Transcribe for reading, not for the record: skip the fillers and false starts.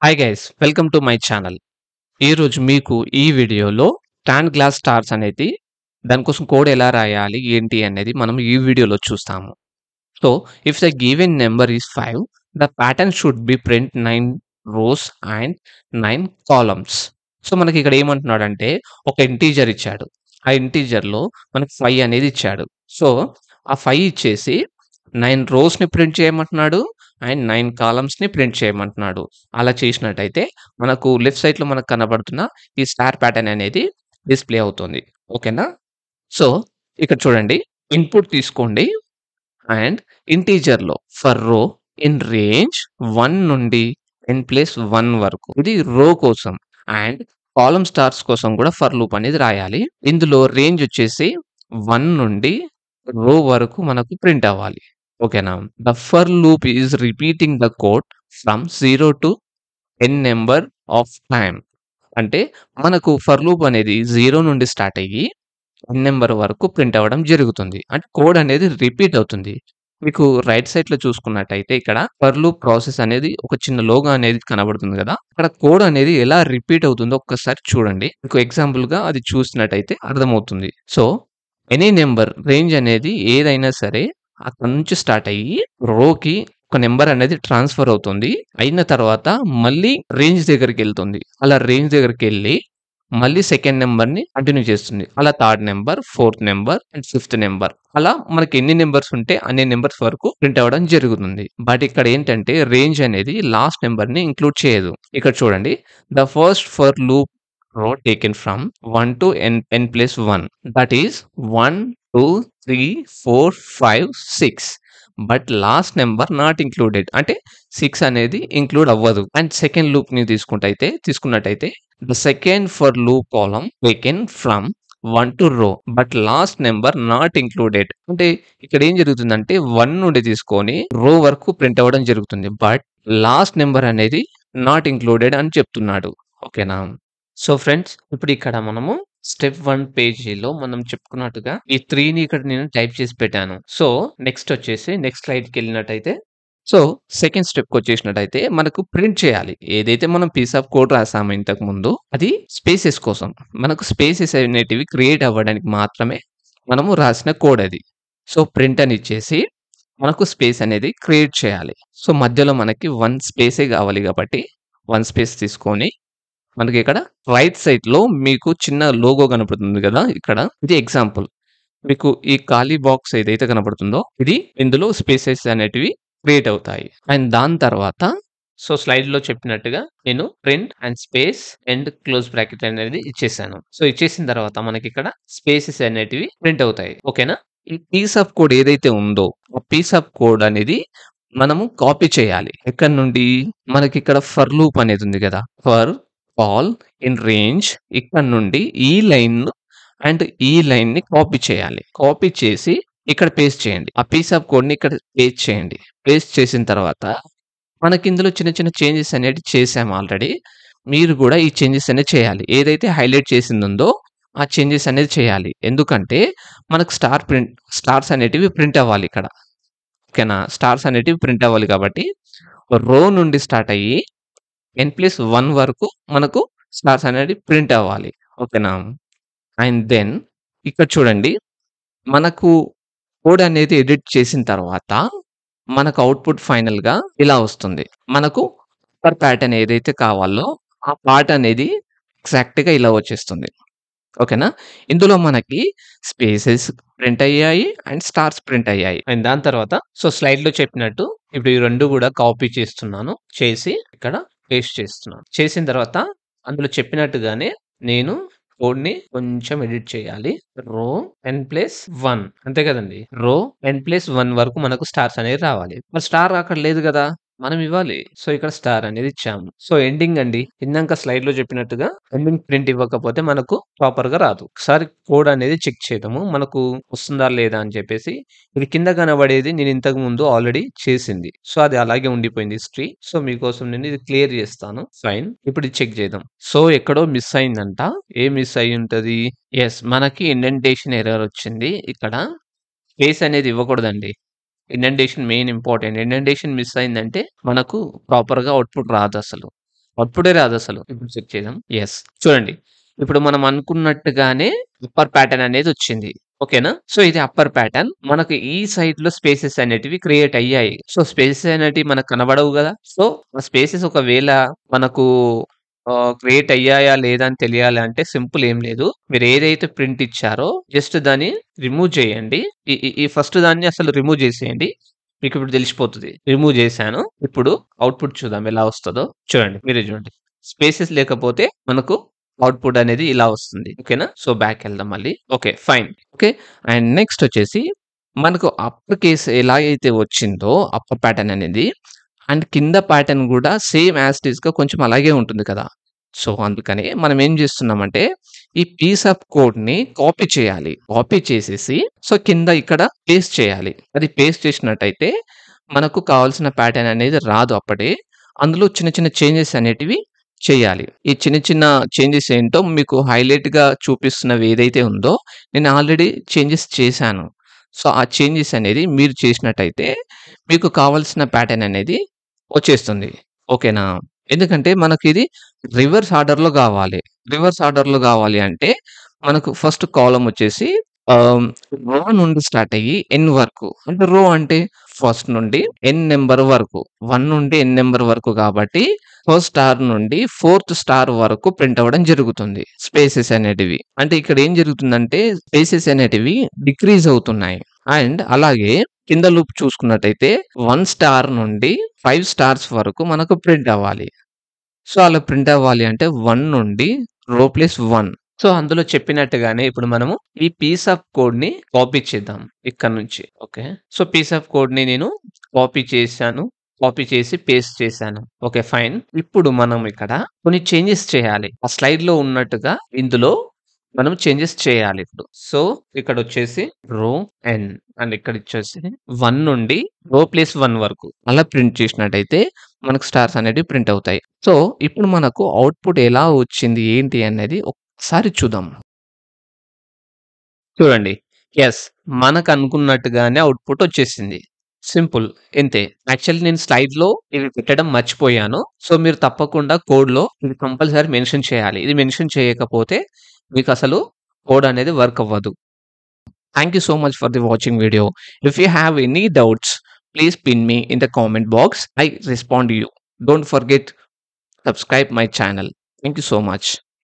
Hi guys welcome to my channel. ఈరోజు మీకు ఈ వీడియోలో స్టాండ్ గ్లాస్ స్టార్స్ అనేది దానికోసం కోడ్ ఎలా రాయాలి ఏంటి అనేది మనం ఈ వీడియోలో చూస్తాము. So if the given number is 5 the pattern should be print 9 rows and 9 columns. So మనకి ఇక్కడ ఏమంటున్నాడంటే ఒక ఇంటీజర్ ఇచ్చాడు. ఆ ఇంటీజర్‌లో మనకు 5 అనేది ఇచ్చాడు. సో ఆ 5 ఇచ్చేసి 9 రోస్‌ని ప్రింట్ చేయమంటున్నాడు అండ్ 9 కాలమ్స్‌ని ప్రింట్ చేయమంటున్నాడు. అలా చేసినట్టయితే మనకు లెఫ్ట్ సైడ్‌లో మనకు కనబడుతున్న ఈ స్టార్ ప్యాటర్న్ అనేది డిస్‌ప్లే అవుతుంది. ఓకేనా? సో ఇక్కడ చూడండి, ఇన్‌పుట్ తీసుకోండి అండ్ ఇంటీజర్‌లో ఫర్ రో ఇన్ రేంజ్ 1 నుండి n+1 వరకు. ఇది రో కోసం అండ్ కాలమ్ స్టార్స్ కోసం కూడా ఫర్ లూప్ అనేది రాయాలి. ఇందులో రేంజ్ వచ్చేసి 1 నుండి రో వరకు మనకు ప్రింట్ అవ్వాలి. ఓకేనా? The for loop is repeating the code from 0 to n number of time. అంటే మనకు ఫర్ లూప్ అనేది 0 నుండి స్టార్ట్ అయ్యి n నెంబర్ వరకు ప్రింట్ అవ్వడం జరుగుతుంది. అంటే కోడ్ అనేది రిపీట్ అవుతుంది. మీకు రైట్ సైడ్‌లో చూసుకున్నట్టయితే ఇక్కడ ఫర్ లూప్ ప్రాసెస్ అనేది ఒక చిన్న లోగో అనేది కనబడుతుంది గదా! అక్కడ కోడ్ అనేది ఎలా రిపీట్ అవుతుందో ఒక్కసారి చూడండి. మీకు ఎగ్జాంపుల్‌గా అది చూసినట్టయితే అర్థమవుతుంది. సో ఎనీ నంబర్ రేంజ్ అనేది ఏదైనా సరే అక్కడి నుంచి స్టార్ట్ అయ్యి రోకి ఒక నంబర్ అనేది ట్రాన్స్‌ఫర్ అవుతుంది. అయిన తర్వాత మళ్ళీ రేంజ్ దగ్గరికెళ్తుంది. అలా రేంజ్ దగ్గరికెళ్ళి మళ్ళీ సెకండ్ నంబర్‌ని కంటిన్యూ చేస్తుంది. అలా third number, fourth number and fifth number. అలా మనకి ఎన్ని నంబర్స్ ఉంటే అన్ని నంబర్స్ వరకు ప్రింట్ అవ్వడం జరుగుతుంది. బట్ ఇక్కడ ఏంటంటే రేంజ్ అనేది లాస్ట్ నంబర్‌ని ఇంక్లూడ్ చేయదు. ఇక్కడ చూడండి, the first for loop row taken from 1 to n+1, that is 1 2 3 4 5 6, but last number not included. అంటే 6 అనేది ఇంక్లూడ్ అవ్వదు. అండ్ సెకండ్ లూప్ ని తీసుకున్నట్టయితే the second for loop column taken from 1 to row but last number not included. అంటే ఇక్కడ ఏం జరుగుతుందంటే 1 నుండి తీసుకొని రో వరకు ప్రింట్ అవ్వడం జరుగుతుంది. బట్ లాస్ట్ నెంబర్ అనేది నాట్ ఇంక్లూడెడ్ అని చెప్తున్నాడు. ఓకేనా? సో ఫ్రెండ్స్, ఇప్పుడు ఇక్కడ మనము స్టెప్ 1 పేజీలో మనం చెప్పుకున్నట్టుగా ఈ 3ని ఇక్కడ నేను టైప్ చేసి పెట్టాను. సో నెక్స్ట్ వచ్చేసి నెక్స్ట్ స్లైడ్‌కెళ్ళినట్టయితే, సో సెకండ్ స్టెప్‌కొచ్చేసినట్టయితే మనకు ప్రింట్ చేయాలి. ఏదైతే మనం పీస్ ఆఫ్ కోడ్ రాసామో ఇంతకుముందు, అది స్పేసెస్ కోసం. మనకు స్పేసెస్ అనేటివి క్రియేట్ అవ్వడానికి మాత్రమే మనము రాసిన కోడ్ అది. సో ప్రింట్ అని ఇచ్చేసి మనకు స్పేస్ అనేది క్రియేట్ చేయాలి. సో మధ్యలో మనకి 1 స్పేసే కావాలి కాబట్టి 1 స్పేస్ తీసుకొని మనకి ఇక్కడ రైట్ సైడ్‌లో మీకు చిన్న లోగో కనపడుతుంది గదా! ఇక్కడ ఇది ఎగ్జాంపుల్. మీకు ఈ ఖాళీ బాక్స్ ఏదైతే కనపడుతుందో ఇది ఇందులో స్పేసెస్ అనేటివి క్రియేట్ అవుతాయి. అండ్ దాని తర్వాత సో స్లైడ్‌లో చెప్పినట్టుగా నేను print and space and close bracket అనేది ఇచ్చేసాను. సో ఇచ్చేసిన తర్వాత మనకిక్కడ స్పేసెస్ అనేటివి ప్రింట్ అవుతాయి. ఓకేనా? ఈ పీస్ ఆఫ్ కోడ్ ఏదైతే ఉందో ఆ పీస్ ఆఫ్ కోడ్ అనేది మనము కాపీ చేయాలి. ఎక్కడి నుండి? మనకిక్కడ ఫర్ లూప్ అనేది ఉంది గదా! ఫర్ ఆల్ ఇన్ రేంజ్ ఇక్కడ నుండి ఈ లైన్ అండ్ ఈ లైన్‌ని కాపీ చేయాలి. కాపీ చేసి ఇక్కడ పేస్ట్ చేయండి. ఆ పీస్ ఆఫ్ కోడ్‌ని ఇక్కడ పేస్ట్ చేయండి. పేస్ట్ చేసిన తర్వాత మనకి ఇందులో చిన్న చిన్న చేంజెస్ అనేటివి చేసాము ఆల్రెడీ. మీరు గూడా ఈ చేంజెస్ అనేది చేయాలి. ఏదైతే హైలైట్ చేసిందుందో ఆ చేంజెస్ అనేది చేయాలి. ఎందుకంటే మనకు స్టార్స్ అనేటివి ప్రింట్ అవ్వాలి ఇక్కడ. ఓకేనా? స్టార్స్ అనేటివి ప్రింట్ అవ్వాలి కాబట్టి రో నుండి స్టార్ట్ అయ్యి n+1 వరకు మనకు స్టార్స్ అనేది ప్రింట్ అవ్వాలి. ఓకేనా? అండ్ దెన్ ఇక్కడ చూడండి, మనకు కోడ్ అనేది ఎడిట్ చేసిన తర్వాత మనకు అవుట్‌పుట్ ఫైనల్‌గా ఇలా వస్తుంది. మనకు అప్పర్ ప్యాటర్న్ ఏదైతే కావాలో ఆ పార్ట్ అనేది ఎగ్జాక్ట్‌గా ఇలా వచ్చేస్తుంది. ఓకేనా? ఇందులో మనకి స్పేసెస్ ప్రింట్ అయ్యాయి అండ్ స్టార్స్ ప్రింట్ అయ్యాయి. అండ్ దాని తర్వాత సో స్లైడ్‌లో చెప్పినట్టు ఇప్పుడు ఈ 2 కూడా కాపీ చేస్తున్నాను. చేసి ఇక్కడ పేస్ట్ చేస్తున్నాను. చేసిన తర్వాత అందులో చెప్పినట్టుగానే నేను కోడ్‌ని కొంచెం ఎడిట్ చేయాలి. రో n+1 అంతే కదండీ! రో n+1 వరకు మనకు స్టార్స్ అనేది రావాలి. మరి స్టార్ అక్కడ లేదు గదా! మనం ఇవ్వాలి. సో ఇక్కడ స్టార్ అనేది ఇచ్చాము. సో ఎండింగ్ అండి. ఇందాక స్లైడ్‌లో చెప్పినట్టుగా ఎండింగ్ ప్రింట్ ఇవ్వకపోతే మనకు ప్రాపర్‌గా రాదు. ఒకసారి కోడ్ అనేది చెక్ చేద్దాము. మనకు వస్తుందా లేదా అని చెప్పేసి. ఇది కింద కనబడేది నేను ఇంతకు ముందు ఆల్రెడీ చేసింది. సో అది అలాగే ఉండిపోయింది హిస్టరీ. సో మీకోసం నేను ఇది క్లియర్ చేస్తాను. ఫైన్. ఇప్పుడు ఇది చెక్ చేద్దాం. సో ఎక్కడో మిస్ అయిందంట. ఏం మిస్ అయ్యి ఉంటది? యెస్, మనకి ఇండెంటేషన్ ఎర్రర్ వచ్చింది. ఇక్కడ స్పేస్ అనేది ఇవ్వకూడదండి. Indentation main important. Indentation miss అయిందంటే మనకు ప్రాపర్‌గా అవుట్‌పుట్ రాదసలు. అవుట్‌పుటే రాదసలు. ఇప్పుడు చెక్ చేద్దాం. యెస్. చూడండి. ఇప్పుడు మనం అనుకున్నట్టుగానే అప్పర్ ప్యాటర్న్ అనేదొచ్చింది. ఓకేనా? సో, ఇది అప్పర్ ప్యాటర్న్. మనకు ఈ సైడ్‌లో స్పేసెస్ అనేటివి క్రియేట్ అయ్యాయి. సో, స్పేసెస్ అనేటివి మనకు కనబడవు గదా! సో, ఆ స్పేసెస్ ఒకవేళ మనకు క్రియేట్ అయ్యాయా లేదా అని తెలియాలి అంటే సింపుల్ ఏం లేదు. మీరు ఏదైతే ప్రింట్ ఇచ్చారో జస్ట్ దాన్ని రిమూవ్ చేయండి. ఈ ఈ ఈ ఫస్ట్ దాన్ని అసలు రిమూవ్ చేసేయండి. మీకిప్పుడు తెలిసిపోతది. రిమూవ్ చేశాను. ఇప్పుడు అవుట్‌పుట్ చూద్దాం ఎలా వస్తదో. చూడండి. మీరే చూడండి. స్పేసెస్ లేకపోతే మనకు అవుట్‌పుట్ అనేది ఇలా వస్తుంది. ఓకేనా? సో, బ్యాకెళ్దాం మళ్ళీ. Okay. Fine. Okay. And next వచ్చేసి మనకు అప్పర్ కేస్ ఎలా అయితే వచ్చిందో అప్పర్ ప్యాటర్న్ అనేది అండ్ కింద ప్యాటర్న్ గూడా సేమ్ యాజ్ ఇట్ ఈస్‌గా కొంచెం అలాగే ఉంటుంది కదా! సో, అందుకని మనం ఏం చేస్తున్నామంటే ఈ పీస్ ఆఫ్ కోడ్‌ని కాపీ చేయాలి. కాపీ చేసేసి సో, కింద ఇక్కడ పేస్ట్ చేయాలి. అది పేస్ట్ చేసినట్టయితే మనకు కావాల్సిన ప్యాటర్న్ అనేది రాదు అప్పుడే. అందులో చిన్న చిన్న చేంజెస్ అనేటివి చేయాలి. ఈ చిన్న చిన్న చేంజెస్ ఏంటో మీకు హైలైట్‌గా చూపిస్తున్నవి ఏదైతే ఉందో నేను ఆల్రెడీ చేంజెస్ చేశాను. సో, ఆ చేంజెస్ అనేది మీరు చేసినట్టయితే మీకు కావాల్సిన ప్యాటర్న్ అనేది వచ్చేస్తుంది. ఓకేనా? ఎందుకంటే మనకిది రివర్స్ ఆర్డర్‌లో గావాలి. రివర్స్ ఆర్డర్‌లో గావాలి అంటే మనకు ఫస్ట్ కాలమ్ వచ్చేసి ఆహ్, రో నుండి స్టార్ట్ అయ్యి ఎన్ వరకు. అంటే రో అంటే ఫస్ట్ నుండి ఎన్ నంబర్ వరకు. 1 నుండి ఎన్ నంబర్ వరకు కాబట్టి ఫస్ట్ స్టార్ నుండి ఫోర్త్ స్టార్ వరకు ప్రింట్ అవ్వడం జరుగుతుంది. స్పేసెస్ అనేటివి. అంటే ఇక్కడ ఏం జరుగుతుందంటే స్పేసెస్ అనేటివి డిక్రీజ్ అవుతున్నాయి. అండ్ అలాగే కింద లూప్ చూసుకున్నట్టయితే 1 స్టార్ నుండి 5 స్టార్స్ వరకు మనకు ప్రింట్ అవ్వాలి. సో, అలా ప్రింట్ అవ్వాలి అంటే 1 నుండి రో ప్లస్ 1. సో, అందులో చెప్పినట్టుగానే ఇప్పుడు మనము ఈ పీస్ ఆఫ్ కోడ్‌ని కాపీ చేద్దాం ఇక్కడ నుంచి. ఓకే. సో, పీస్ ఆఫ్ కోడ్‌ని నేను కాపీ చేశాను. కాపీ చేసి పేస్ట్ చేశాను. ఓకే. ఫైన్. ఇప్పుడు మనం ఇక్కడ కొన్ని చేంజెస్ చేయాలి. ఆ స్లైడ్‌లో ఉన్నట్టుగా ఇందులో మనం చేంజెస్ చేయాలి ఇప్పుడు. సో, ఇక్కడొచ్చేసి రో ఎన్ అండ్ ఇక్కడొచ్చేసి 1 నుండి రో ప్లస్ 1 వరకు అలా ప్రింట్ చేసినట్టయితే మనకు స్టార్స్ అనేటివి ప్రింట్ అవుతాయి. సో, ఇప్పుడు మనకు అవుట్‌పుట్ ఎలా వచ్చింది? ఏంటి? అనేది ఒక్కసారి చూద్దాం. చూడండి. యెస్. మనకనుకున్నట్టుగానే అవుట్‌పుట్ వచ్చేసింది. సింపుల్. ఇంతే. యాక్చువల్లీ నేను స్లైడ్‌లో ఇవి పెట్టడం మర్చిపోయాను. సో, మీరు తప్పకుండా కోడ్‌లో ఇది కంపల్సరీ మెన్షన్ చేయాలి. ఇది మెన్షన్ చేయకపోతే మీకసలు కోడ్ అనేది వర్క్ అవ్వదు. Thank you so much for the watching video. If you have any doubts, please pin me in the comment box. I respond to you. Don't forget subscribe my channel. Thank you so much.